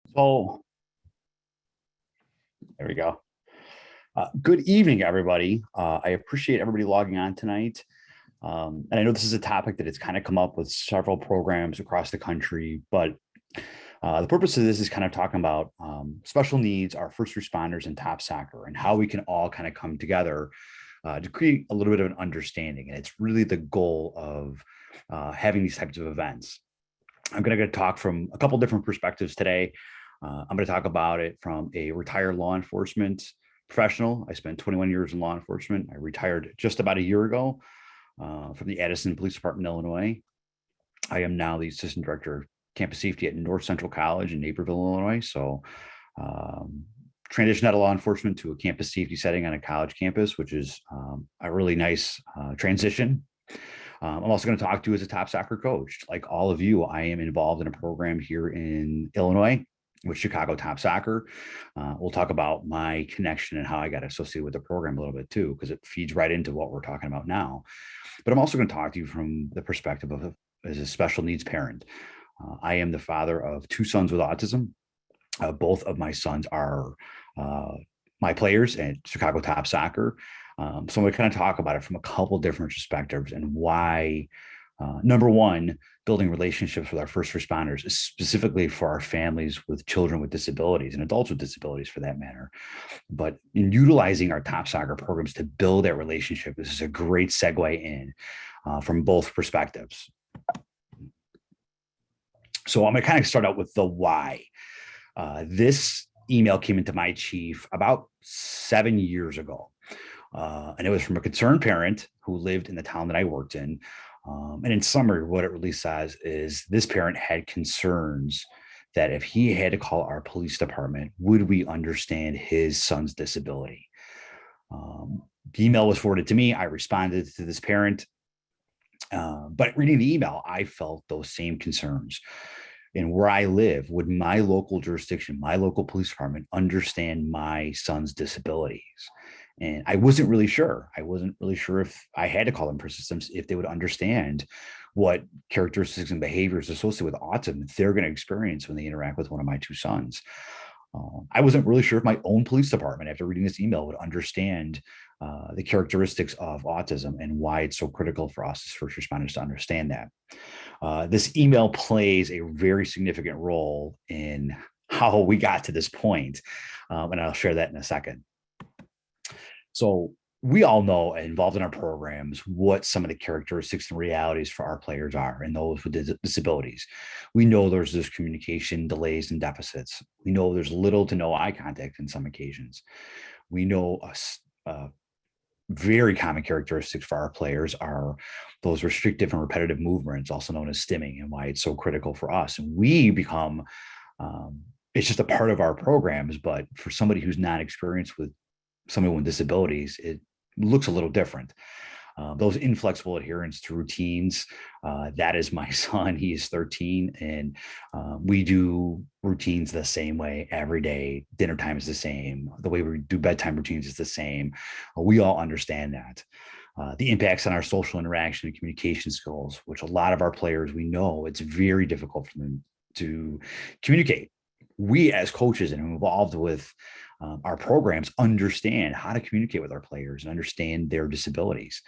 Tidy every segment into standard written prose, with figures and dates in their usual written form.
So there we go. Good evening, everybody. I appreciate everybody logging on tonight. And I know this is a topic that has kind of come up with several programs across the country, but the purpose of this is kind of talking about special needs, our first responders, and TOPSoccer, and how we can all kind of come together to create a little bit of an understanding. And it's really the goal of having these types of events. I'm going to talk from a couple different perspectives today. I'm going to talk about it from a retired law enforcement professional. I spent 21 years in law enforcement. I retired just about a year ago from the Addison Police Department in Illinois. I am now the assistant director of campus safety at North Central College in Naperville, Illinois. So transitioned out of law enforcement to a campus safety setting on a college campus, which is a really nice transition. I'm also going to talk to you as a TOPSoccer coach. Like all of you, I am involved in a program here in Illinois with Chicago TOPSoccer. We'll talk about my connection and how I got associated with the program a little bit too, because it feeds right into what we're talking about now. But I'm also going to talk to you from the perspective of as a special needs parent. I am the father of two sons with autism. Both of my sons are my players at Chicago TOPSoccer. So I'm going to kind of talk about it from a couple different perspectives and why, number one, building relationships with our first responders is specifically for our families with children with disabilities and adults with disabilities for that matter. But in utilizing our TOPSoccer programs to build that relationship, this is a great segue in from both perspectives. So I'm going to kind of start out with the why. This email came into my chief about 7 years ago. And it was from a concerned parent who lived in the town that I worked in. And in summary, what it really says is this parent had concerns that if he had to call our police department, would we understand his son's disability? The email was forwarded to me. I responded to this parent. But reading the email, I felt those same concerns. And where I live, would my local jurisdiction, my local police department understand my son's disabilities? And I wasn't really sure. I wasn't really sure if I had to call them for systems, if they would understand what characteristics and behaviors associated with autism they're going to experience when they interact with one of my two sons. I wasn't really sure if my own police department, after reading this email, would understand the characteristics of autism and why it's so critical for us as first responders to understand that. This email plays a very significant role in how we got to this point, and I'll share that in a second. So we all know, involved in our programs, what some of the characteristics and realities for our players are and those with disabilities. We know there's this communication delays and deficits. We know there's little to no eye contact in some occasions. We know very common characteristics for our players are those restrictive and repetitive movements, also known as stimming, and why it's so critical for us. And we become, it's just a part of our programs, but for somebody who's not experienced with somebody with disabilities, it looks a little different. Those inflexible adherence to routines, that is my son. He is 13, and we do routines the same way every day. Dinner time is the same. The way we do bedtime routines is the same. We all understand that. The impacts on our social interaction and communication skills, which a lot of our players, we know it's very difficult for them to communicate. We as coaches and involved with our programs understand how to communicate with our players and understand their disabilities,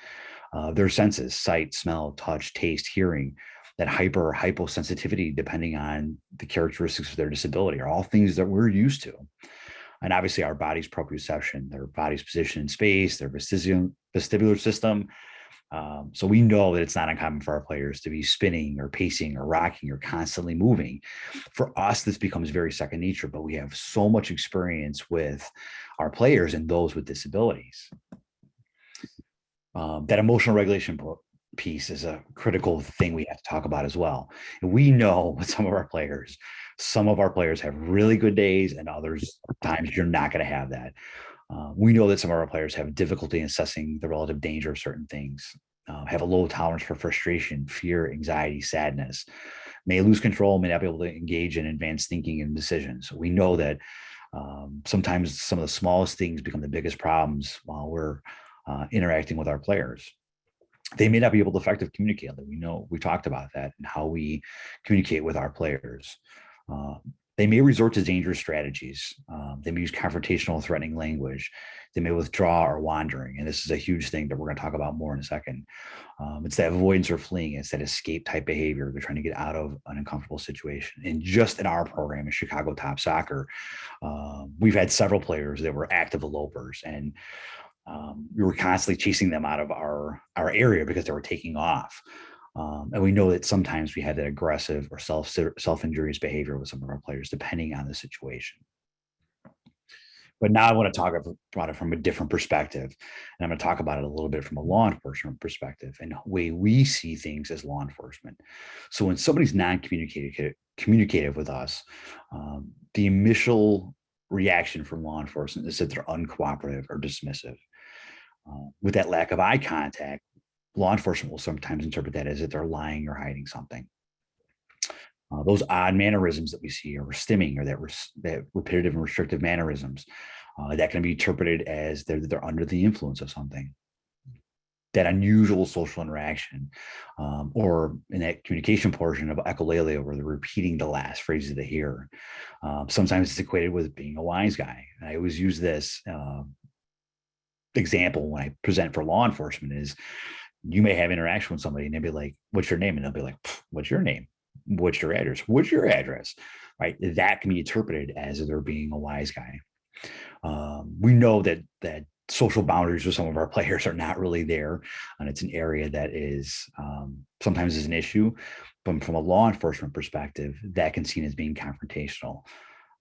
their senses, sight, smell, touch, taste, hearing, that hyper or hyposensitivity, depending on the characteristics of their disability, are all things that we're used to. And obviously our body's proprioception, their body's position in space, their vestibular system. So we know that it's not uncommon for our players to be spinning or pacing or rocking or constantly moving. For us, this becomes very second nature, but we have so much experience with our players and those with disabilities. That emotional regulation piece is a critical thing we have to talk about as well. And we know with some of our players have really good days, and others times you're not going to have that. We know that some of our players have difficulty in assessing the relative danger of certain things, have a low tolerance for frustration, fear, anxiety, sadness, may lose control, may not be able to engage in advanced thinking and decisions. We know that sometimes some of the smallest things become the biggest problems while we're interacting with our players. They may not be able to effectively communicate. We know we talked about that and how we communicate with our players. They may resort to dangerous strategies. They may use confrontational, threatening language. They may withdraw or wandering. And this is a huge thing that we're going to talk about more in a second. It's that avoidance or fleeing. It's that escape type behavior. They're trying to get out of an uncomfortable situation. And just in our program in Chicago TOPSoccer, we've had several players that were active elopers, and we were constantly chasing them out of our area because they were taking off. And we know that sometimes we had that aggressive or self-injurious behavior with some of our players, depending on the situation. But now I want to talk about it from a different perspective. And I'm going to talk about it a little bit from a law enforcement perspective and the way we see things as law enforcement. So when somebody's non-communicative with us, the initial reaction from law enforcement is that they're uncooperative or dismissive. With that lack of eye contact, law enforcement will sometimes interpret that as that they're lying or hiding something. Those odd mannerisms that we see, or stimming, or that repetitive and restrictive mannerisms, that can be interpreted as they're under the influence of something. That unusual social interaction, or in that communication portion of echolale, where they're repeating the last phrases they hear. Sometimes it's equated with being a wise guy. And I always use this example when I present for law enforcement is, you may have interaction with somebody and they'll be like, what's your name? And they'll be like, what's your name? What's your address? What's your address? Right? That can be interpreted as they're being a wise guy. We know that social boundaries with some of our players are not really there, and it's an area that is sometimes is an issue. But from a law enforcement perspective, that can be seen as being confrontational.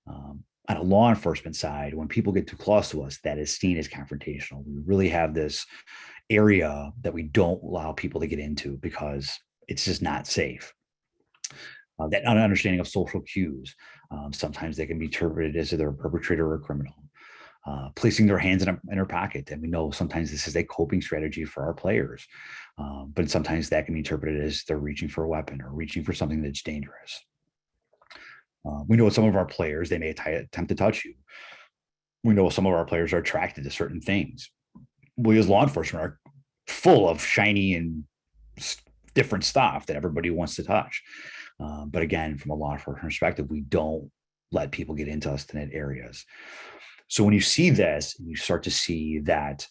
On a law enforcement side, when people get too close to us, that is seen as confrontational. We really have this area that we don't allow people to get into because it's just not safe. That understanding of social cues, sometimes they can be interpreted as either a perpetrator or a criminal. Placing their hands in their pocket, and we know sometimes this is a coping strategy for our players, but sometimes that can be interpreted as they're reaching for a weapon or reaching for something that's dangerous. We know with some of our players, they may attempt to touch you. We know some of our players are attracted to certain things. We as law enforcement are full of shiny and different stuff that everybody wants to touch. But again, from a law enforcement perspective, we don't let people get into us in that areas. So when you see this, you start to see that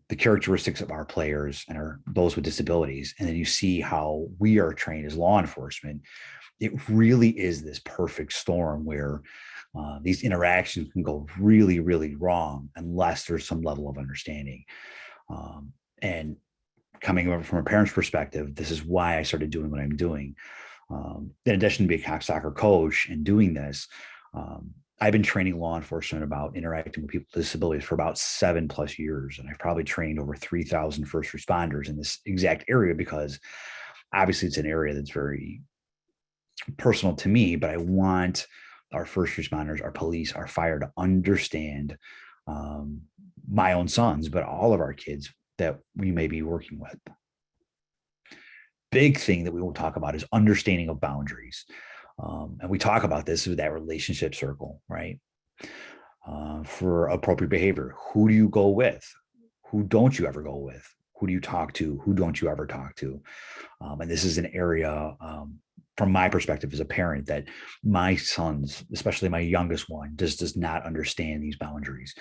the characteristics of our players and those with disabilities, and then you see how we are trained as law enforcement, it really is this perfect storm where these interactions can go really, really wrong unless there's some level of understanding. And coming over from a parent's perspective, this is why I started doing what I'm doing. In addition to being a TOPSoccer coach and doing this, I've been training law enforcement about interacting with people with disabilities for about 7+ years. And I've probably trained over 3,000 first responders in this exact area because obviously it's an area that's very personal to me, but I want our first responders, our police, our fire to understand my own sons, but all of our kids that we may be working with. Big thing that we will talk about is understanding of boundaries. And we talk about this with that relationship circle, right? For appropriate behavior, who do you go with? Who don't you ever go with? Who do you talk to? Who don't you ever talk to? And this is an area, from my perspective as a parent, that my sons, especially my youngest one, does not understand these boundaries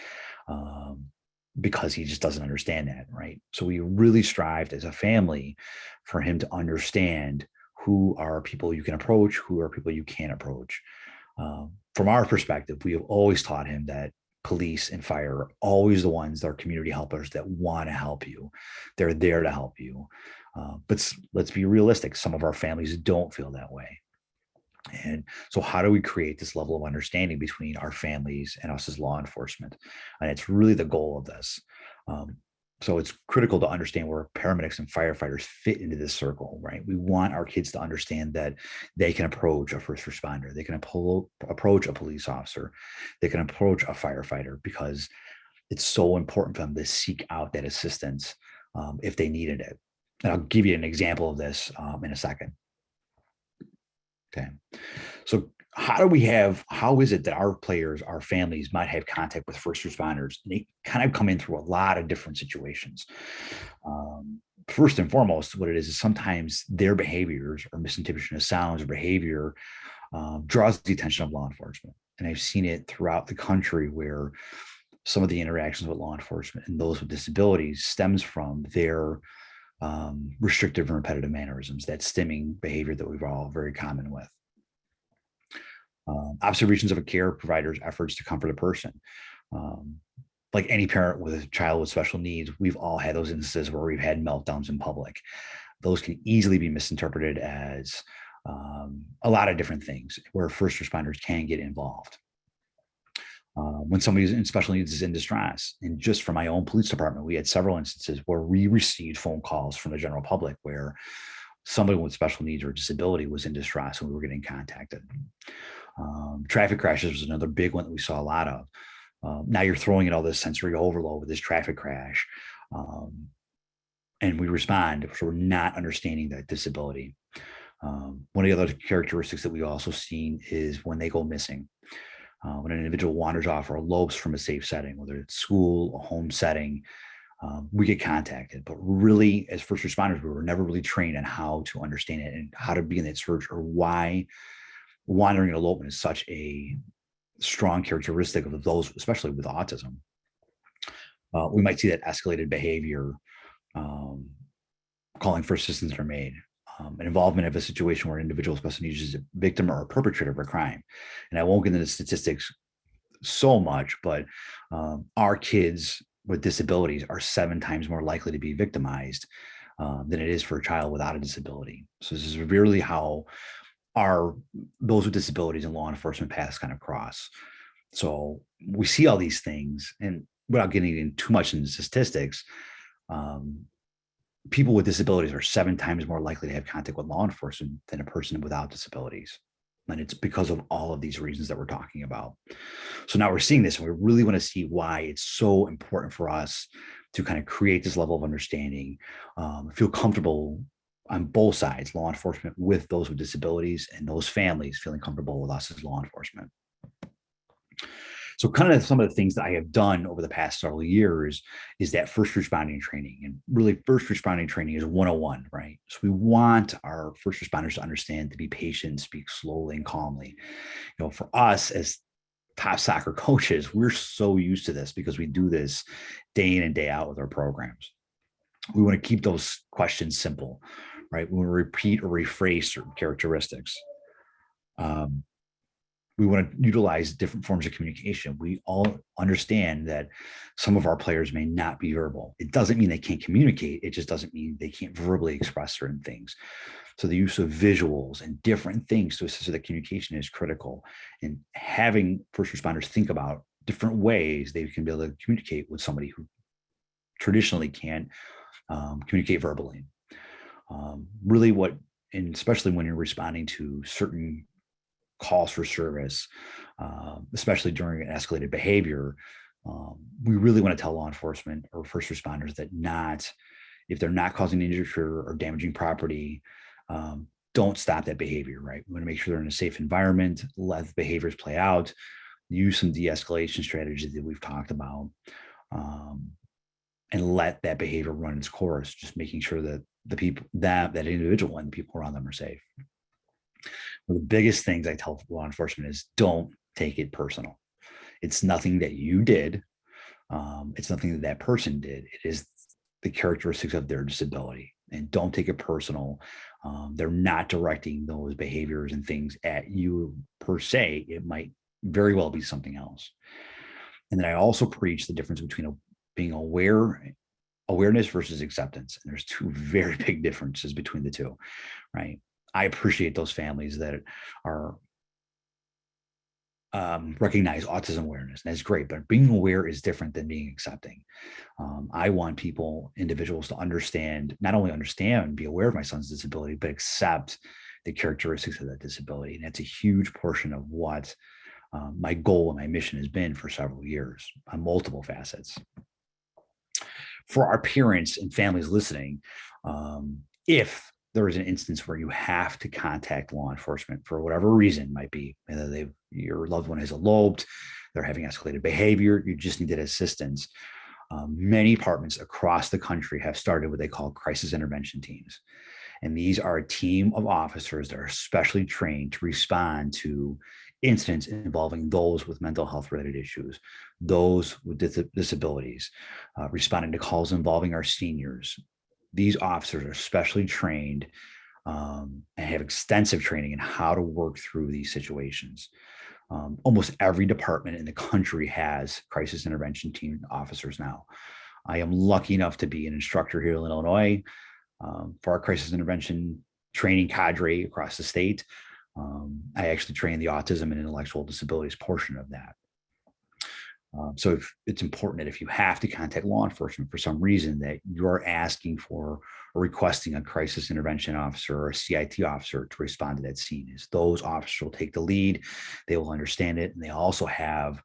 because he just doesn't understand that, right? So we really strived as a family for him to understand who are people you can approach, who are people you can't approach. From our perspective, we have always taught him that police and fire are always the ones that are community helpers that want to help you. They're there to help you. But let's be realistic. Some of our families don't feel that way. And so how do we create this level of understanding between our families and us as law enforcement? And it's really the goal of this. So it's critical to understand where paramedics and firefighters fit into this circle, right? We want our kids to understand that they can approach a first responder, they can approach a police officer, they can approach a firefighter, because it's so important for them to seek out that assistance if they needed it. And I'll give you an example of this in a second. Okay. So how is it that our players, our families might have contact with first responders? They kind of come in through a lot of different situations. First and foremost, what it is sometimes their behaviors or misinterpretation of sounds or behavior draws the attention of law enforcement. And I've seen it throughout the country where some of the interactions with law enforcement and those with disabilities stems from their restrictive and repetitive mannerisms, that stimming behavior that we're all very common with. Observations of a care provider's efforts to comfort a person. Like any parent with a child with special needs, we've all had those instances where we've had meltdowns in public. Those can easily be misinterpreted as a lot of different things where first responders can get involved. When somebody in special needs is in distress, and just from my own police department, we had several instances where we received phone calls from the general public where somebody with special needs or disability was in distress and we were getting contacted. Traffic crashes was another big one that we saw a lot of. Now you're throwing in all this sensory overload with this traffic crash, and we respond, so we're not understanding that disability. One of the other characteristics that we've also seen is when they go missing. When an individual wanders off or elopes from a safe setting, whether it's school, a home setting, we get contacted. But really, as first responders, we were never really trained on how to understand it and how to be in that search, or why wandering and elopement is such a strong characteristic of those, especially with autism. We might see that escalated behavior, calling for assistance are made, an involvement of a situation where an individual with special needs is a victim or a perpetrator of a crime. And I won't get into the statistics so much, but our kids with disabilities are 7 times more likely to be victimized than it is for a child without a disability. So this is really how those with disabilities and law enforcement paths kind of cross. So we see all these things, and without getting in too much into statistics, people with disabilities are 7 times more likely to have contact with law enforcement than a person without disabilities. And it's because of all of these reasons that we're talking about. So now we're seeing this, and we really want to see why it's so important for us to kind of create this level of understanding, feel comfortable on both sides, law enforcement with those with disabilities and those families feeling comfortable with us as law enforcement. So kind of some of the things that I have done over the past several years is that first responding training. And really, first responding training is 101, right? So we want our first responders to understand, to be patient, speak slowly and calmly. You know, for us as TOPSoccer coaches, we're so used to this because we do this day in and day out with our programs. We want to keep those questions simple, right? We want to repeat or rephrase certain characteristics. We want to utilize different forms of communication. We all understand that some of our players may not be verbal. It doesn't mean they can't communicate. It just doesn't mean they can't verbally express certain things. So the use of visuals and different things to assist with the communication is critical. And having first responders think about different ways they can be able to communicate with somebody who traditionally can't communicate verbally. Really and especially when you're responding to certain calls for service, especially during an escalated behavior, we really want to tell law enforcement or first responders that if they're not causing injury or damaging property, don't stop that behavior, right? We want to make sure they're in a safe environment, let the behaviors play out, use some de-escalation strategies that we've talked about, and let that behavior run its course, just making sure that the people, that individual and the people around them are safe. One of the biggest things I tell law enforcement is don't take it personal. It's nothing that you did. It's nothing that person did. It is the characteristics of their disability, and don't take it personal. They're not directing those behaviors and things at you per se. It might very well be something else. And then I also preach the difference between being awareness versus acceptance. And there's 2 very big differences between the 2, right? I appreciate those families that are recognize autism awareness, and that's great, but being aware is different than being accepting. I want individuals to not only understand and be aware of my son's disability, but accept the characteristics of that disability. And that's a huge portion of what my goal and my mission has been for several years on multiple facets. For our parents and families listening, if there is an instance where you have to contact law enforcement for whatever reason, might be whether your loved one has eloped, they're having escalated behavior, you just needed assistance. Many departments across the country have started what they call crisis intervention teams. And these are a team of officers that are specially trained to respond to incidents involving those with mental health related issues, those with disabilities, responding to calls involving our seniors. These officers are specially trained and have extensive training in how to work through these situations. Almost every department in the country has crisis intervention team officers now. I am lucky enough to be an instructor here in Illinois for our crisis intervention training cadre across the state. I actually train the autism and intellectual disabilities portion of that. So if it's important that if you have to contact law enforcement for some reason, that you're asking for or requesting a crisis intervention officer or a CIT officer to respond to that scene, is those officers will take the lead, they will understand it, and they also have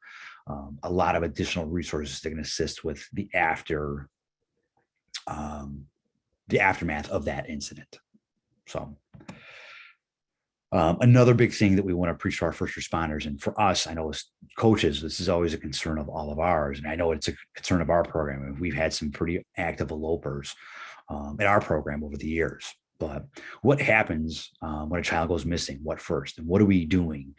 a lot of additional resources that can assist with the aftermath of that incident. So another big thing that we want to preach to our first responders, and for us, I know as coaches, this is always a concern of all of ours, and I know it's a concern of our program. We've had some pretty active elopers in our program over the years. But what happens when a child goes missing? What first? And what are we doing?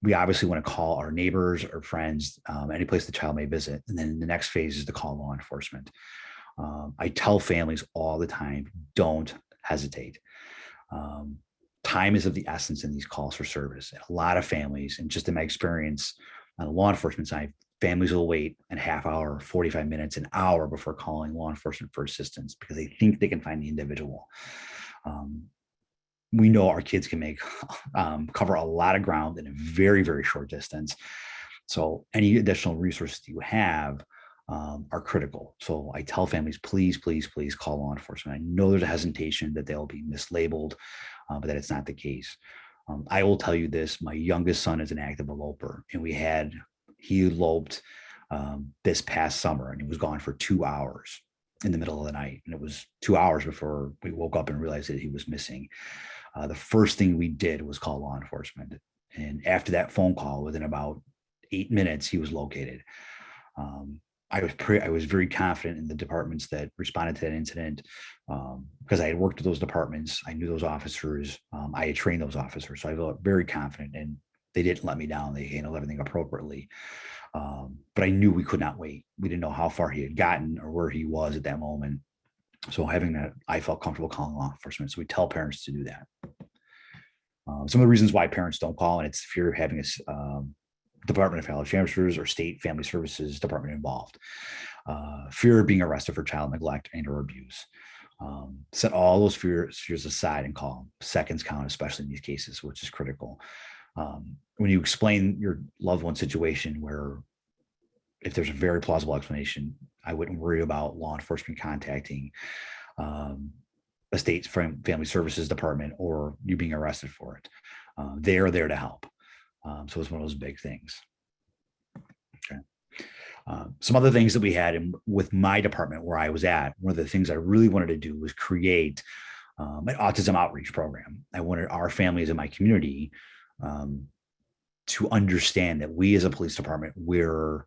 We obviously want to call our neighbors or friends, any place the child may visit. And then the next phase is to call law enforcement. I tell families all the time, don't hesitate. Time is of the essence in these calls for service. And a lot of families, and just in my experience on the law enforcement side, families will wait a half hour, 45 minutes, an hour before calling law enforcement for assistance because they think they can find the individual. We know our kids can cover a lot of ground in a very, very short distance. So any additional resources you have are critical. So I tell families, please, please, please call law enforcement. I know there's a hesitation that they'll be mislabeled, but that it's not the case. I will tell you this, my youngest son is an active eloper, and he eloped this past summer, and he was gone for 2 hours in the middle of the night. And it was 2 hours before we woke up and realized that he was missing. The first thing we did was call law enforcement. And after that phone call, within about 8 minutes, he was located. I was very confident in the departments that responded to that incident because I had worked with those departments. I knew those officers. I had trained those officers. So I felt very confident, and they didn't let me down. They handled everything appropriately. But I knew we could not wait. We didn't know how far he had gotten or where he was at that moment. So having that, I felt comfortable calling law enforcement. So we tell parents to do that. Some of the reasons why parents don't call, and it's fear of having a Department of Family Services or State Family Services Department involved. Fear of being arrested for child neglect and or abuse. Set all those fears aside and call. Seconds count, especially in these cases, which is critical. When you explain your loved one situation, where if there's a very plausible explanation, I wouldn't worry about law enforcement contacting a state family services department or you being arrested for it. They are there to help. So it's one of those big things. Okay. Some other things that we had with my department where I was at, one of the things I really wanted to do was create an autism outreach program. I wanted our families in my community to understand that we as a police department, we're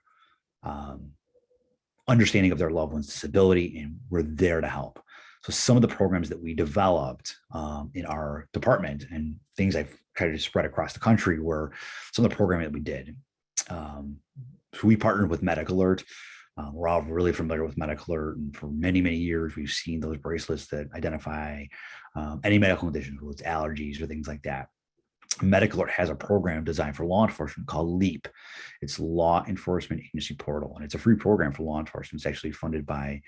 understanding of their loved one's disability, and we're there to help. So some of the programs that we developed in our department and things I've tried to spread across the country were some of the programming that we did. So we partnered with Medical Alert. We're all really familiar with Medical Alert, and for many, many years, we've seen those bracelets that identify any medical conditions, whether it's allergies or things like that. Medical Alert has a program designed for law enforcement called LEAP. It's Law Enforcement Agency Portal, and it's a free program for law enforcement. It's actually funded by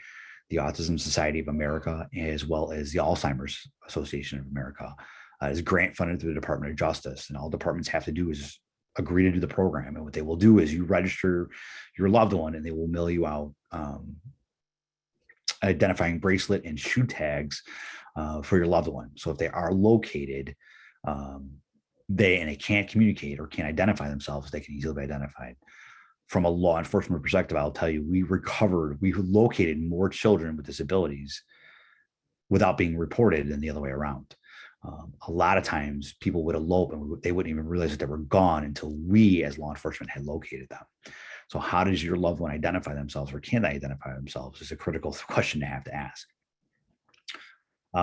the Autism Society of America, as well as the Alzheimer's Association of America. It's grant funded through the Department of Justice, and all departments have to do is agree to do the program. And what they will do is you register your loved one, and they will mail you out identifying bracelet and shoe tags for your loved one. So if they are located, they can't communicate or can't identify themselves, they can easily be identified. From a law enforcement perspective, I'll tell you, we located more children with disabilities without being reported than the other way around. A lot of times people would elope and they wouldn't even realize that they were gone until we as law enforcement had located them. So how does your loved one identify themselves, or can they identify themselves, is a critical question to have to ask.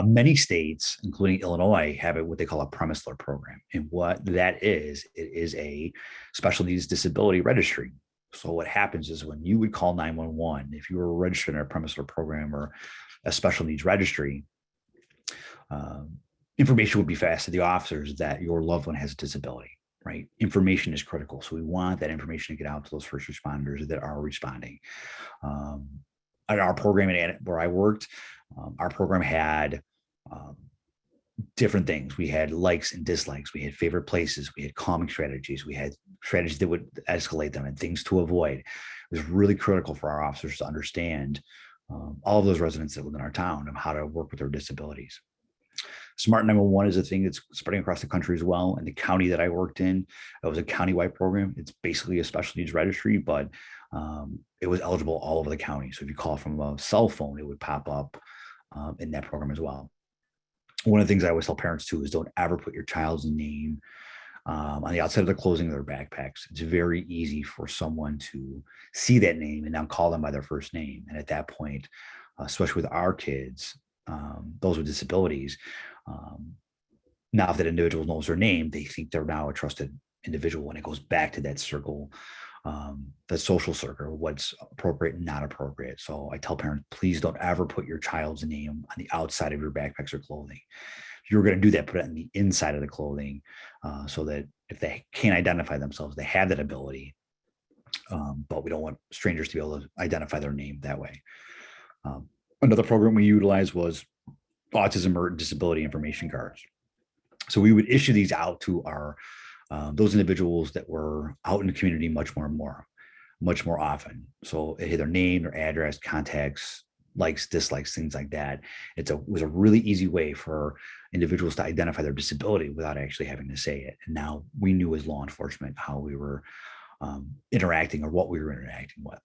Many states, including Illinois, have what they call a premise alert program. And what that is, it is a special needs disability registry. So what happens is when you would call 911, if you were registered in a premise alert program or a special needs registry, information would be passed to the officers that your loved one has a disability, right? Information is critical. So we want that information to get out to those first responders that are responding. At our program where I worked, our program had different things. We had likes and dislikes. We had favorite places. We had calming strategies. We had strategies that would escalate them and things to avoid. It was really critical for our officers to understand all of those residents that live in our town and how to work with their disabilities. Smart 911 is a thing that's spreading across the country as well. In the county that I worked in, it was a countywide program. It's basically a special needs registry, but it was eligible all over the county. So if you call from a cell phone, it would pop up in that program as well. One of the things I always tell parents too is don't ever put your child's name on the outside of the clothing of their backpacks. It's very easy for someone to see that name and now call them by their first name. And at that point, especially with our kids, those with disabilities, now if that individual knows their name, they think they're now a trusted individual, and it goes back to that circle, that social circle, what's appropriate and not appropriate. So I tell parents, please don't ever put your child's name on the outside of your backpacks or clothing. If you're going to do that, put it on the inside of the clothing, so that if they can't identify themselves, they have that ability. But we don't want strangers to be able to identify their name that way. Another program we utilized was autism or disability information cards. So we would issue these out to our those individuals that were out in the community much more often. So it had their name, their address, contacts, likes, dislikes, things like that. It was a really easy way for individuals to identify their disability without actually having to say it. And now we knew as law enforcement how we were interacting or what we were interacting with.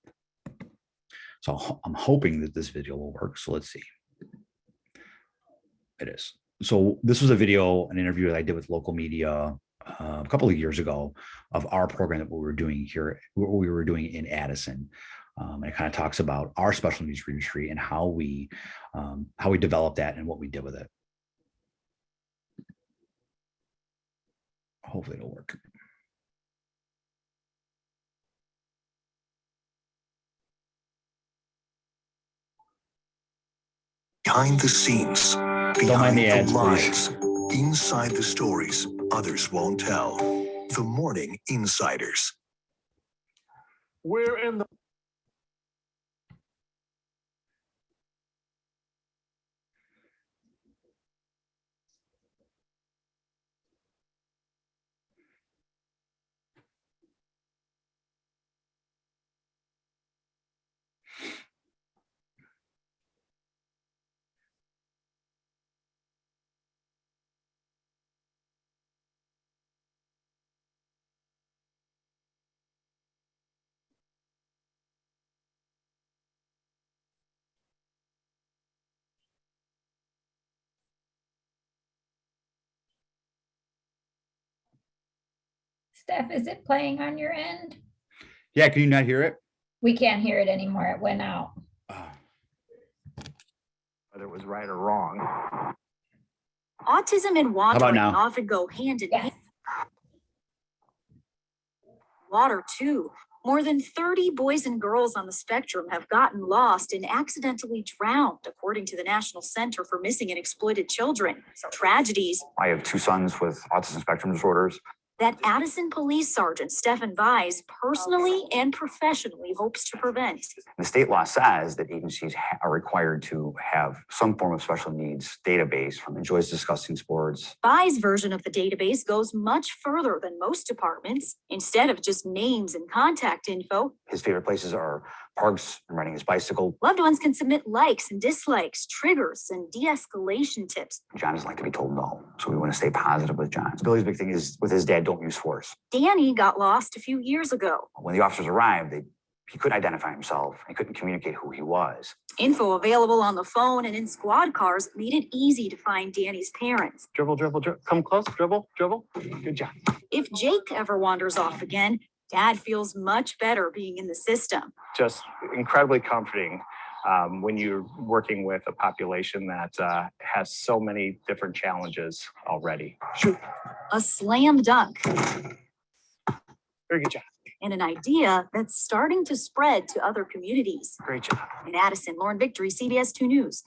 So I'm hoping that this video will work. So let's see. It is. So this was a video, an interview that I did with local media a couple of years ago of our program that we were doing here, what we were doing in Addison. And it kind of talks about our special needs registry and how we developed that and what we did with it. Hopefully it'll work. Behind the scenes, behind the lines, inside the stories others won't tell. The Morning Insiders. We're in the Stef, is it playing on your end? Yeah, can you not hear it? We can't hear it anymore. It went out. whether it was right or wrong. Autism and wandering often go hand in hand. Water, too. More than 30 boys and girls on the spectrum have gotten lost and accidentally drowned, according to the National Center for Missing and Exploited Children. Tragedies. I have two sons with autism spectrum disorders. That Addison Police Sergeant Stefan Bjes personally and professionally hopes to prevent. The state law says that agencies are required to have some form of special needs database from enjoys discussing sports. Bjes' version of the database goes much further than most departments. Instead of just names and contact info, his favorite places are parks and riding his bicycle. Loved ones can submit likes and dislikes, triggers, and de-escalation tips. John doesn't like to be told no, so we want to stay positive with John. Billy's big thing is with his dad, don't use force. Danny got lost a few years ago. When the officers arrived, he couldn't identify himself. He couldn't communicate who he was. Info available on the phone and in squad cars made it easy to find Danny's parents. Dribble, dribble, dribble. Come close. Dribble, dribble. Good job. If Jake ever wanders off again, Dad feels much better being in the system. Just incredibly comforting when you're working with a population that has so many different challenges already. Shoot. A slam dunk. Very good job. And an idea that's starting to spread to other communities. Great job. In Addison, Lauren Victory, CBS 2 News.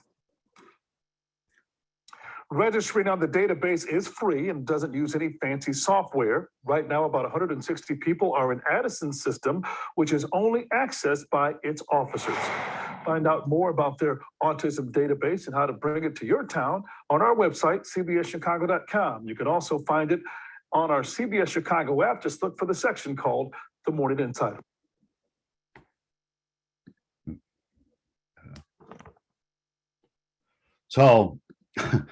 Registering on the database is free and doesn't use any fancy software. Right now, about 160 people are in Addison's system, which is only accessed by its officers. Find out more about their autism database and how to bring it to your town on our website, cbschicago.com. You can also find it on our CBS Chicago app. Just look for the section called The Morning Insider. So, kind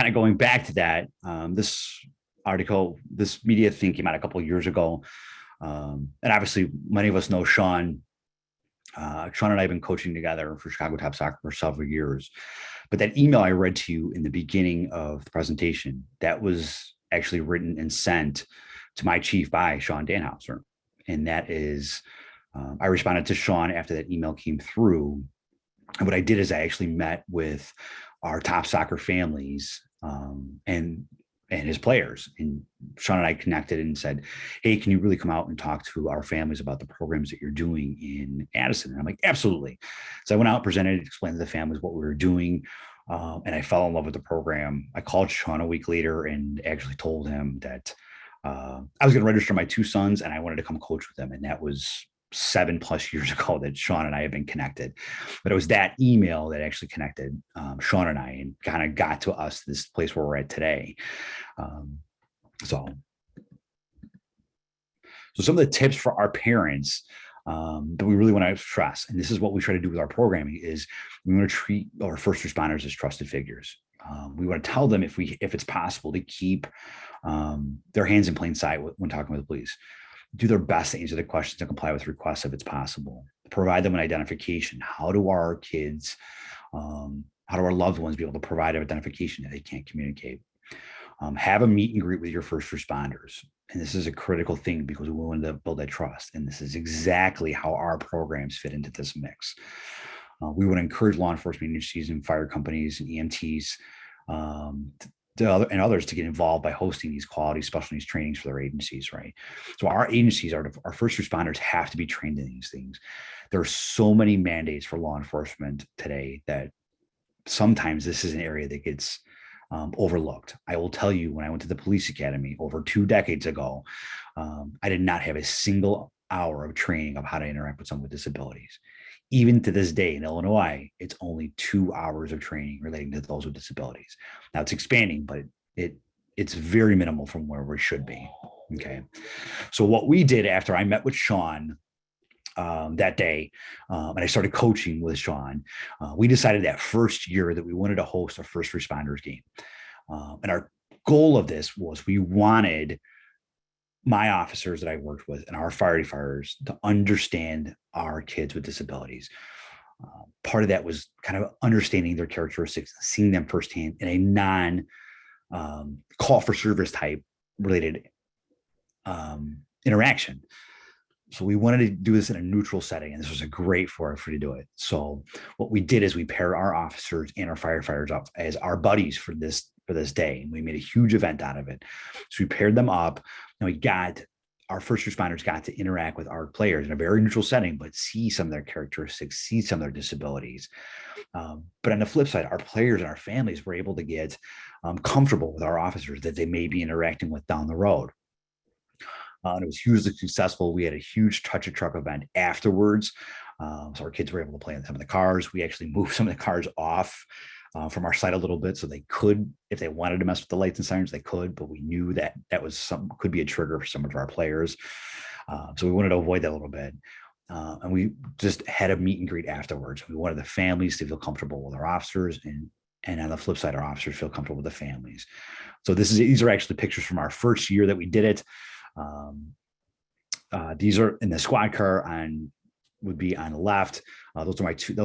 of going back to that, this article, this media thing came out a couple of years ago. And obviously many of us know Sean. Sean and I have been coaching together for Chicago TOPSoccer for several years. But that email I read to you in the beginning of the presentation, that was actually written and sent to my chief by Sean Danhauser. And that is, I responded to Sean after that email came through. And what I did is I actually met with our TOPSoccer families and his players. And Sean and I connected and said, hey, can you really come out and talk to our families about the programs that you're doing in Addison? And I'm like, absolutely. So I went out, presented, explained to the families what we were doing. And I fell in love with the program. I called Sean a week later and actually told him that I was going to register my two sons and I wanted to come coach with them. And that was 7+ years ago that Sean and I have been connected. But it was that email that actually connected Sean and I and kind of got to us this place where we're at today. So some of the tips for our parents that we really want to stress, and this is what we try to do with our programming, is we want to treat our first responders as trusted figures. We want to tell them if it's possible to keep their hands in plain sight when talking with the police. Do their best to answer the questions and comply with requests if it's possible. Provide them an identification. How do our kids, how do our loved ones be able to provide an identification if they can't communicate? Have a meet and greet with your first responders. And this is a critical thing because we want to build that trust. And this is exactly how our programs fit into this mix. We want to encourage law enforcement agencies and fire companies and EMTs and others to get involved by hosting these quality special needs trainings for their agencies, right? So our agencies, our first responders have to be trained in these things. There are so many mandates for law enforcement today that sometimes this is an area that gets overlooked. I will tell you, when I went to the police academy over 2 decades ago, I did not have a single hour of training of how to interact with someone with disabilities. Even to this day in Illinois, it's only 2 hours of training relating to those with disabilities. Now it's expanding, but it's very minimal from where we should be. Okay. So what we did after I met with Sean that day, and I started coaching with Sean, we decided that first year that we wanted to host a first responders game. And our goal of this was we wanted my officers that I worked with and our firefighters to understand our kids with disabilities. Part of that was kind of understanding their characteristics, seeing them firsthand in a non call for service type related interaction. So we wanted to do this in a neutral setting, and this was a great forum for to do it. So what we did is we paired our officers and our firefighters up as our buddies for this day, and we made a huge event out of it. So we paired them up, and our first responders got to interact with our players in a very neutral setting, but see some of their characteristics, see some of their disabilities. But on the flip side, our players and our families were able to get comfortable with our officers that they may be interacting with down the road. And it was hugely successful. We had a huge touch a truck event afterwards. So our kids were able to play in some of the cars. We actually moved some of the cars off from our site a little bit, so they could, if they wanted to mess with the lights and sirens, they could, but we knew that was could be a trigger for some of our players. So we wanted to avoid that a little bit. And we just had a meet and greet afterwards. We wanted the families to feel comfortable with our officers, and on the flip side, our officers feel comfortable with the families. So these are actually pictures from our first year that we did it. These are in the squad car would be on the left. Those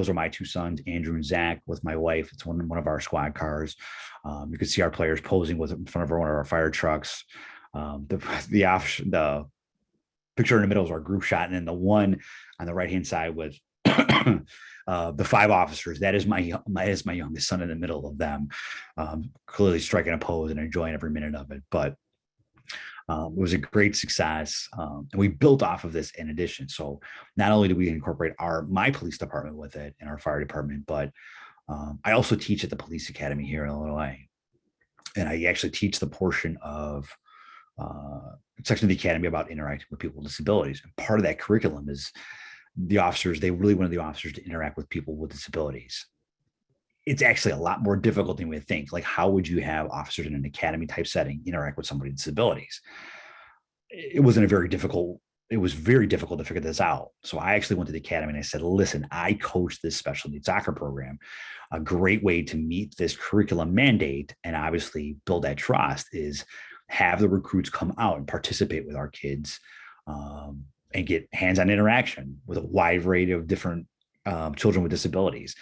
are my two sons, Andrew and Zach, with my wife. It's one of our squad cars. You can see our players posing in front of one of our fire trucks. The picture in the middle is our group shot, and then the one on the right-hand side with the 5 officers. That is my youngest son in the middle of them, clearly striking a pose and enjoying every minute of it. But it was a great success, and we built off of this in addition. So not only do we incorporate my police department with it and our fire department, but I also teach at the police academy here in Illinois, and I actually teach the portion of section of the academy about interacting with people with disabilities. And part of that curriculum is the officers. They really wanted the officers to interact with people with disabilities. It's actually a lot more difficult than we think. Like, how would you have officers in an academy type setting interact with somebody with disabilities? It was very difficult to figure this out. So I actually went to the academy and I said, listen, I coach this special needs soccer program. A great way to meet this curriculum mandate and obviously build that trust is have the recruits come out and participate with our kids, and get hands-on interaction with a wide variety of different children with disabilities.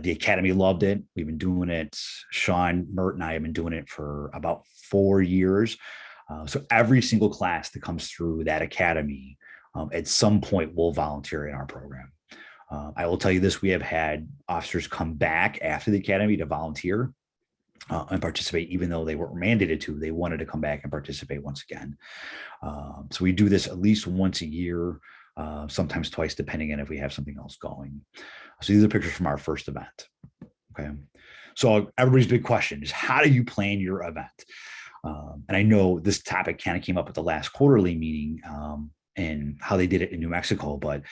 The academy loved it. We've been doing it. Sean, Mert, and I have been doing it for about 4 years. So every single class that comes through that academy, at some point will volunteer in our program. I will tell you this, we have had officers come back after the academy to volunteer and participate, even though they weren't mandated to. They wanted to come back and participate once again. So we do this at least once a year, sometimes twice, depending on if we have something else going. So these are pictures from our first event. Okay. So everybody's big question is, how do you plan your event? And I know this topic kind of came up at the last quarterly meeting, and how they did it in New Mexico, but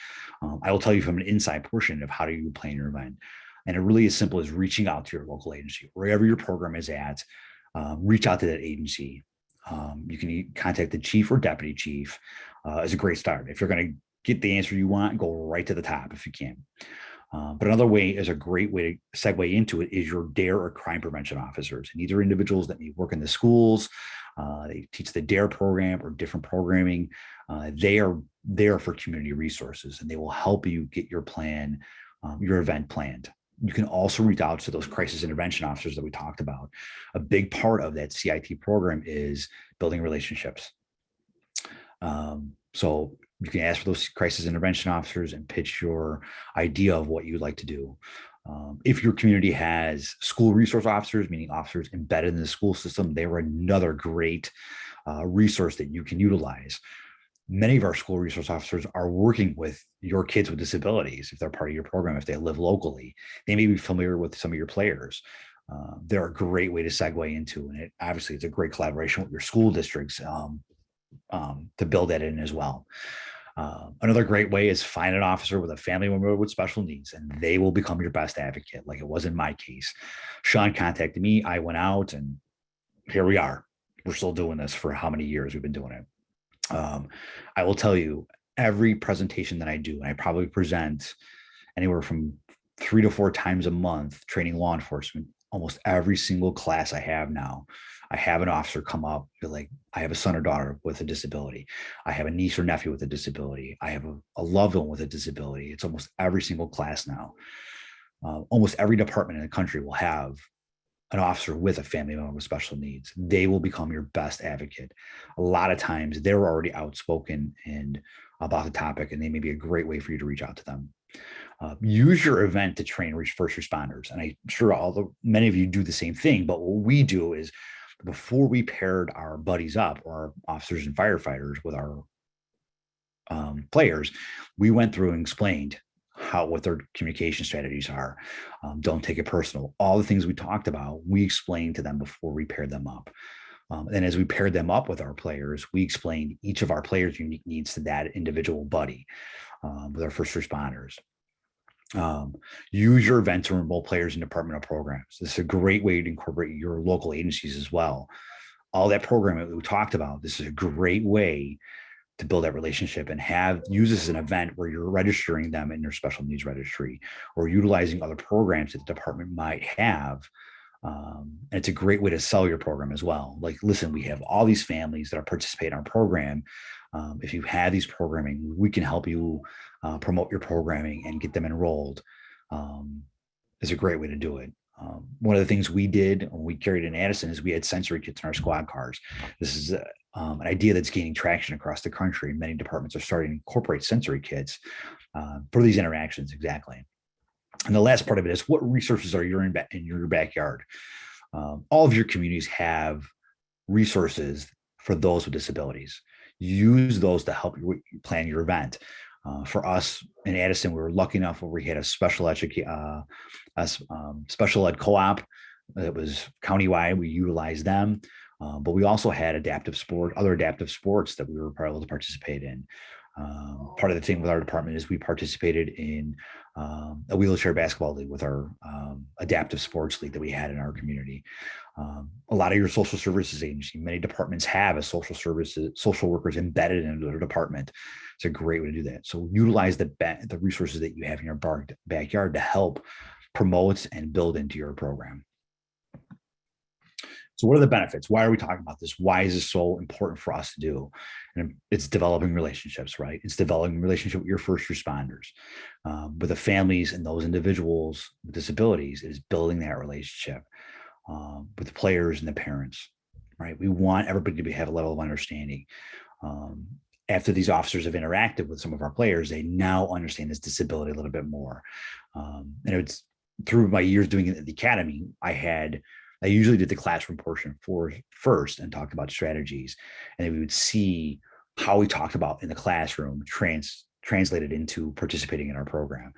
I will tell you from an inside portion of how do you plan your event. And it really is simple as reaching out to your local agency, wherever your program is at. Reach out to that agency. You can contact the chief or deputy chief as a great start. If you're going to get the answer you want, go right to the top if you can. But another way is a great way to segue into it is your DARE or crime prevention officers. And these are individuals that may work in the schools. They teach the DARE program or different programming. They are there for community resources, and they will help you get your plan, your event planned. You can also reach out to those crisis intervention officers that we talked about. A big part of that CIT program is building relationships. So you can ask for those crisis intervention officers and pitch your idea of what you'd like to do. If your community has school resource officers, meaning officers embedded in the school system, they were another great resource that you can utilize. Many of our school resource officers are working with your kids with disabilities. If they're part of your program, if they live locally, they may be familiar with some of your players. They're a great way to segue into, and obviously it's a great collaboration with your school districts to build that in as well. Another great way is find an officer with a family member with special needs, and they will become your best advocate, like it was in my case. Sean contacted me, I went out, and here we are. We're still doing this for how many years we've been doing it. I will tell you, every presentation that I do, and I probably present anywhere from 3 to 4 times a month training law enforcement, almost every single class I have now, I have an officer come up, be like, I have a son or daughter with a disability. I have a niece or nephew with a disability. I have a loved one with a disability. It's almost every single class now. Almost every department in the country will have an officer with a family member with special needs. They will become your best advocate. A lot of times they're already outspoken and about the topic, and they may be a great way for you to reach out to them. Use your event to train first responders. And I'm sure many of you do the same thing, but what we do is before we paired our buddies up, or our officers and firefighters with our players, we went through and explained what their communication strategies are. Don't take it personal. All the things we talked about, we explained to them before we paired them up. And as we paired them up with our players, we explained each of our players' unique needs to that individual buddy with our first responders. Use your event to enroll players in departmental programs. This is a great way to incorporate your local agencies as well. All that programming that we talked about, this is a great way to build that relationship and use this as an event where you're registering them in their special needs registry or utilizing other programs that the department might have. And it's a great way to sell your program as well. Like, listen, we have all these families that are participating in our program. If you have these programming, we can help you promote your programming and get them enrolled. Is a great way to do it. One of the things we did when we carried in Addison is we had sensory kits in our squad cars. This is an idea that's gaining traction across the country. Many departments are starting to incorporate sensory kits for these interactions. Exactly. And the last part of it is, what resources are in your backyard? All of your communities have resources for those with disabilities. Use those to help you plan your event. For us in Addison, we were lucky enough where we had a special ed co-op that was countywide. We utilized them, but we also had other adaptive sports that we were able to participate in. Part of the thing with our department is we participated in a wheelchair basketball league with our adaptive sports league that we had in our community. A lot of your social services agency, many departments have a social workers embedded into their department. It's a great way to do that. So utilize the resources that you have in your backyard to help promote and build into your program. So what are the benefits? Why are we talking about this? Why is this so important for us to do? And it's developing relationships, right? It's developing relationship with your first responders, with the families and those individuals with disabilities. Is building that relationship with the players and the parents, right? We want everybody to have a level of understanding. After these officers have interacted with some of our players, they now understand this disability a little bit more. And it's through my years doing it at the academy, I usually did the classroom portion first and talked about strategies. And then we would see how we talked about in the classroom translated into participating in our program.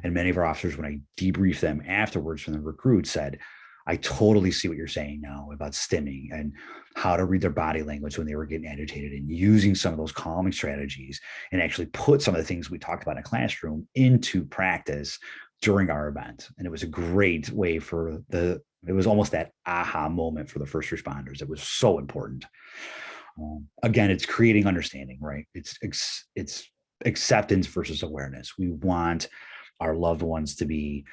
And many of our officers, when I debriefed them afterwards from the recruits, said, I totally see what you're saying now about stimming and how to read their body language when they were getting agitated, and using some of those calming strategies and actually put some of the things we talked about in a classroom into practice during our event. And it was a great way it was almost that aha moment for the first responders. It was so important. Again, it's creating understanding, right? It's acceptance versus awareness. We want our loved ones to be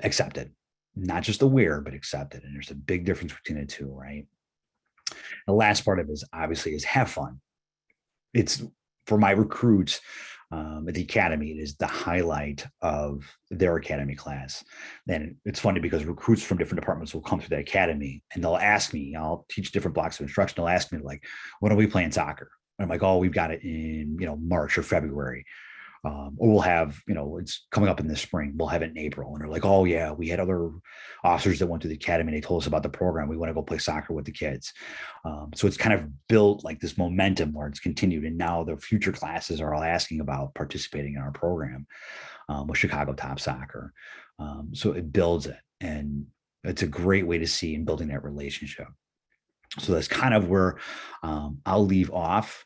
accepted, not just aware, but accepted. And there's a big difference between the two, right? The last part of it is have fun. It's for my recruits at the academy, it is the highlight of their academy class. And it's funny because recruits from different departments will come to the academy and they'll ask me, I'll teach different blocks of instruction. They'll ask me like, when are we playing soccer? And I'm like, oh, we've got it in, March or February. Or we'll have, it's coming up in the spring. We'll have it in April. And they're like, oh yeah, we had other officers that went to the academy. And they told us about the program. We want to go play soccer with the kids. So it's kind of built like this momentum where it's continued. And now the future classes are all asking about participating in our program with Chicago TOPSoccer. So it builds it. And it's a great way to see in building that relationship. So that's kind of where I'll leave off.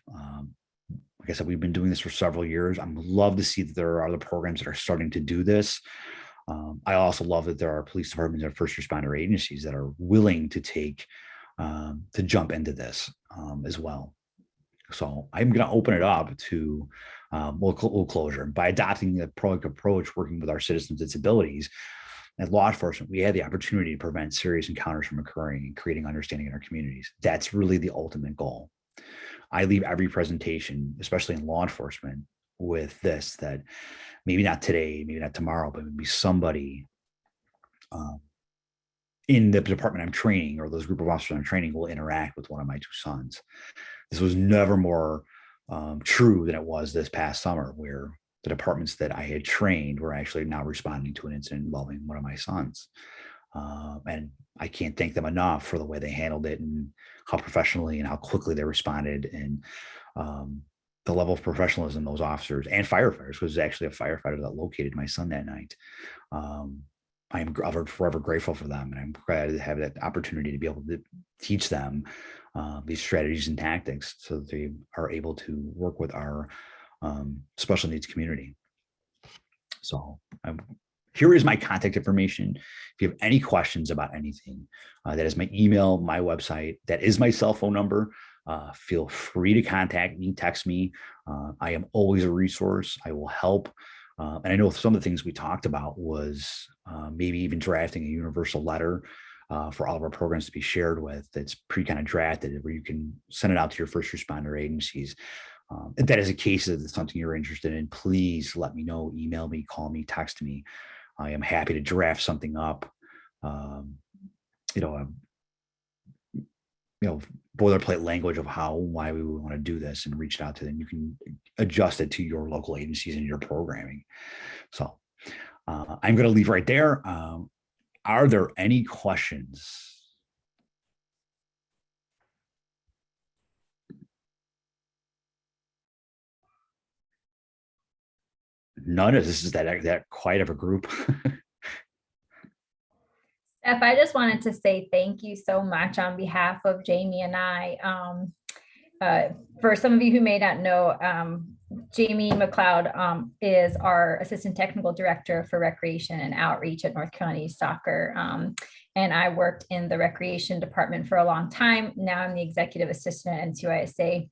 Like I said, we've been doing this for several years. I love to see that there are other programs that are starting to do this. I also love that there are police departments and first responder agencies that are willing to to jump into this as well. So I'm going to open it up to we'll closure. By adopting the proactive approach, working with our citizens with disabilities, at law enforcement, we had the opportunity to prevent serious encounters from occurring and creating understanding in our communities. That's really the ultimate goal. I leave every presentation, especially in law enforcement, with this, that maybe not today, maybe not tomorrow, but maybe somebody in the department I'm training or those group of officers I'm training will interact with one of my two sons. This was never more true than it was this past summer, where the departments that I had trained were actually now responding to an incident involving one of my sons. And I can't thank them enough for the way they handled it and how professionally and how quickly they responded, and the level of professionalism those officers and firefighters, was actually a firefighter that located my son that night. I am forever grateful for them, and I'm glad to have that opportunity to be able to teach them these strategies and tactics so that they are able to work with our special needs community. So here is my contact information. If you have any questions about anything, that is my email, my website, that is my cell phone number. Feel free to contact me, text me. I am always a resource. I will help. And I know some of the things we talked about was maybe even drafting a universal letter for all of our programs to be shared with, that's kind of drafted, where you can send it out to your first responder agencies. If that is a case that it's something you're interested in, please let me know, email me, call me, text me. I am happy to draft something up you know, boilerplate language of why we would want to do this, and reach out to them. You can adjust it to your local agencies and your programming. So I'm going to leave right there. Are there any questions? None of this is that quiet of a group. Steph, I just wanted to say thank you so much on behalf of Jamie and I. For some of you who may not know, Jamie McLeod is our Assistant Technical Director for Recreation and Outreach at North Carolina Youth Soccer. And I worked in the Recreation Department for a long time. Now I'm the Executive Assistant at NCYSA,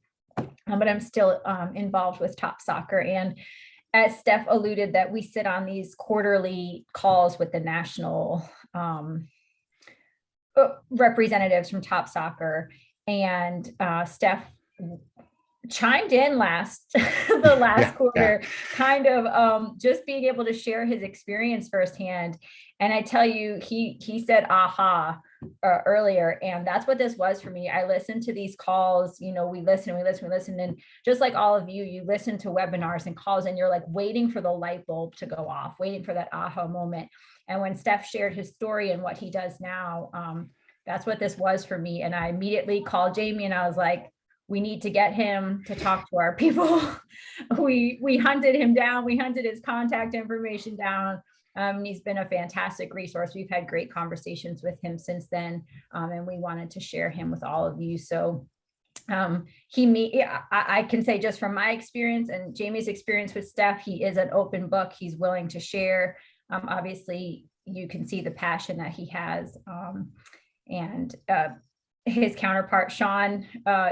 but I'm still involved with TOPSoccer. And as Steph alluded, that we sit on these quarterly calls with the national representatives from TOPSoccer, and Steph chimed in the last quarter, kind of just being able to share his experience firsthand. And I tell you, he said aha earlier, and that's what this was for me. I listened to these calls, we listen, and just like all of you, you listen to webinars and calls, and you're like waiting for the light bulb to go off, waiting for that aha moment. And when Steph shared his story and what he does now, that's what this was for me. And I immediately called Jamie and I was like, we need to get him to talk to our people. We hunted him down. We hunted his contact information down. He's been a fantastic resource. We've had great conversations with him since then. And we wanted to share him with all of you. So I can say just from my experience and Jamie's experience with Steph, he is an open book. He's willing to share. Obviously, you can see the passion that he has. And his counterpart, Sean,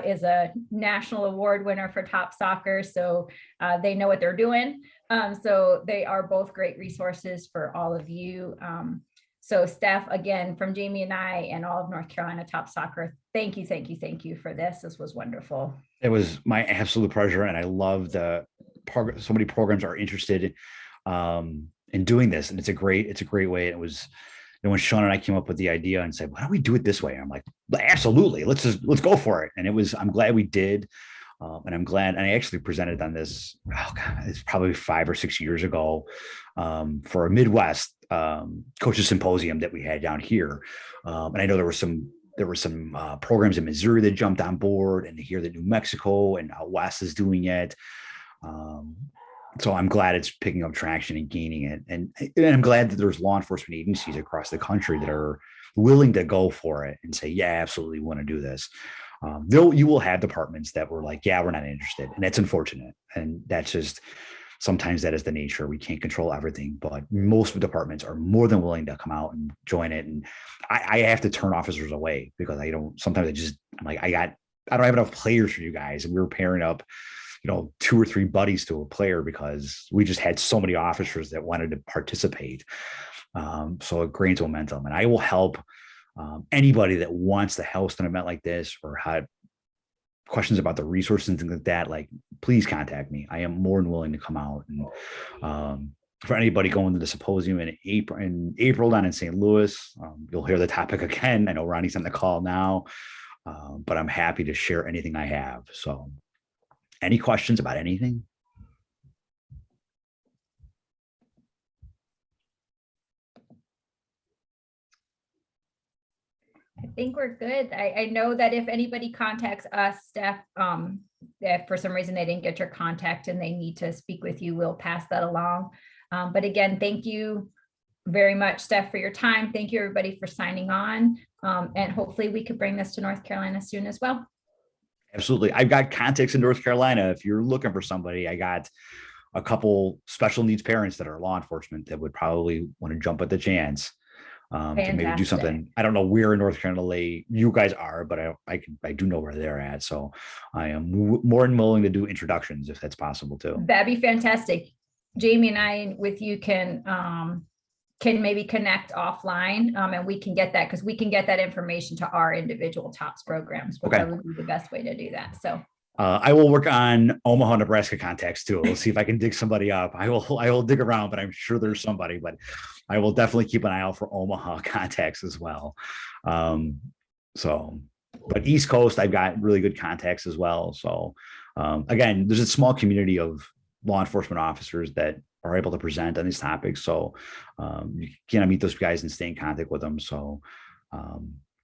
is a national award winner for TOPSoccer. So they know what they're doing. So they are both great resources for all of you. So Steph, again, from Jamie and I and all of North Carolina TOPSoccer, thank you for this. This was wonderful. It was my absolute pleasure. And I love so many programs are interested in doing this. And it's a great way. It was, when Sean and I came up with the idea and said, why don't we do it this way? I'm like, absolutely, let's go for it. And I'm glad we did. And I'm glad, and I actually presented on this, it's probably 5 or 6 years ago for a Midwest coaches symposium that we had down here. And I know there were some programs in Missouri that jumped on board, and here that New Mexico and out West is doing it. So I'm glad it's picking up traction and gaining it. And I'm glad that there's law enforcement agencies across the country that are willing to go for it and say, yeah, absolutely want to do this. You will have departments that were like, yeah, we're not interested. And that's unfortunate. And that's just, sometimes that is the nature. We can't control everything, but most of the departments are more than willing to come out and join it. And I have to turn officers away because I'm like, I don't have enough players for you guys. And we were pairing up 2 or 3 buddies to a player because we just had so many officers that wanted to participate. So it gains momentum, and I will help anybody that wants to host an event like this or had questions about the resources and things like that. Like, please contact me. I am more than willing to come out. And for anybody going to the symposium in April down in St. Louis, you'll hear the topic again. I know Ronnie's on the call now, but I'm happy to share anything I have. So any questions about anything? I think we're good. I know that if anybody contacts us, Steph, if for some reason they didn't get your contact and they need to speak with you, we'll pass that along. But again, thank you very much, Steph, for your time. Thank you, everybody, for signing on. And hopefully we could bring this to North Carolina soon as well. Absolutely. I've got contacts in North Carolina. If you're looking for somebody, I got a couple special needs parents that are law enforcement that would probably want to jump at the chance to maybe do something. I don't know where in North Carolina you guys are, but I do know where they're at. So I am more than willing to do introductions if that's possible too. That'd be fantastic. Jamie and I with you can maybe connect offline and we can get that, because we can get that information to our individual TOPS programs, which would be the best way to do that. So I will work on Omaha, Nebraska contacts too. We'll see if I can dig somebody up. I will dig around, but I'm sure there's somebody, but I will definitely keep an eye out for Omaha contacts as well. But East Coast, I've got really good contacts as well. So again, there's a small community of law enforcement officers that are able to present on these topics. So you can meet those guys and stay in contact with them. So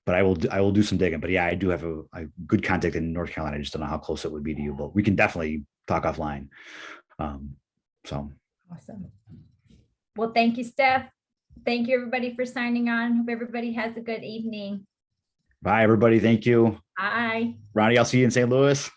but I will do some digging. But yeah, I do have a good contact in North Carolina. I just don't know how close it would be to you, but we can definitely talk offline. So awesome. Well, thank you, Stef. Thank you, everybody, for signing on. Hope everybody has a good evening. bye, everybody. Thank you. Bye. Ronnie, I'll see you in St. Louis.